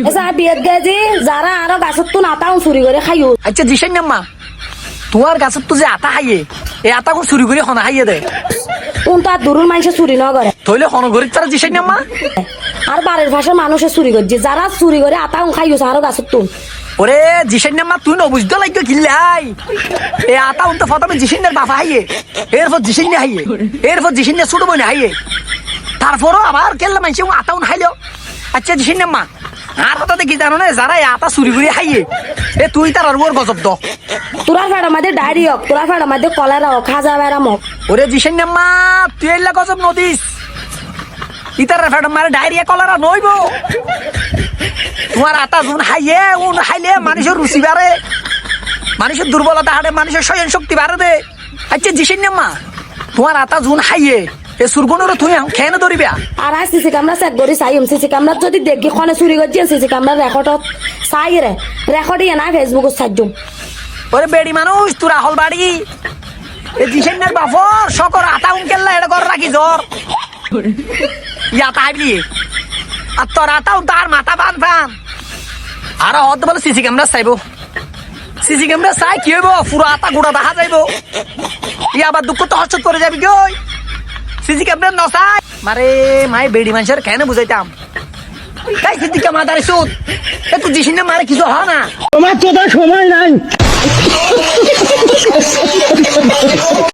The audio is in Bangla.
এসা বিয়েত গেছি যারা আরো গাছত তো নাতাও চুরি করে খাইও। আচ্ছা দিছেন না মা তোমার গাছত তো যে আটা খাইয়ে এই আটা কোন চুরি করে হনা খাইয়ে দেয় কোন তার দূরের মানুষে চুরি ন করে থইলে হনগরিত তারা দিছেন না মা আর বাড়ির ভাষার মানুষে চুরি করছে যারা চুরি করে আতাও খাইও আরো গাছত তুন। ওরে জিসেন না মা তুই নবুঝতে লাগতো কিল্লাই এই আটা উনতে প্রথমে জিসেনের বাবা হাইয়ে এরপর জিসেন না হাইয়ে এরপর জিসেন না ছোট বোন হাইয়ে তারপরও আবার কেল্লা মানুষ আটাউন খাইলো। আচ্ছা জিসেন না মা আর কথা দেখি জানো না যারা এই আটা চুরি করে খাইয়ে এ তুই তার আর ওর গজব দ তোরা ফেড়া মাঝে ডায়রি হোক তোরা ফেড়া মাঝে কলেরা হোক খাজা বেড়াম হোক। ওরে জিসেন না মা তুই এলা গজব নদিস ইতার ফেড়া মারে ডায়রিয়া কলারা নইব তোমার আটা জুন হাইয়ে উন হাইলে মানুষের রুচি বাড়ে মানুষের দুর্বলতা হারে মানুষের স্বয়ং শক্তি বাড়ে দে। আচ্ছা জিসেন না মা তোমার আটা জুন হাইয়ে এ সুরগুনের তুমি খেয়ে না ধরিবা আর আজ সিসি ক্যামেরা চেক করি চাইম সিসি ক্যামেরা যদি দেখি খনে চুরি করছি সিসি ক্যামেরা রেকর্ডত চাই রে রেকর্ড ইয়ে না ফেসবুকত চাইজুম। ওরে বেড়ি মানুষ তোরা হল বাড়ি এ জিসেনের বাফর সকর আটা উনকেল্লা এটা কর রাখি জ্বর ইয়াতা হাইবলি আর তোর আটাও তার মাথা পান পান আর হত বলে সিসি ক্যামেরা চাইবো সিসি ক্যামেরা চাই কি হইব পুরো আটা গুড়া দেখা যাইব ই আবার দুঃখ তো হস্ত করে যাবি কি ওই সিসি ক্যামেরা নসাই মারে মাই বেড়ি মানুষের কেন বুঝাইতাম তাই সিদ্দিকা মাদারে সুদ এ তুই জিসিনে মারে কিছু হয় না তোমার তো সময় নাই।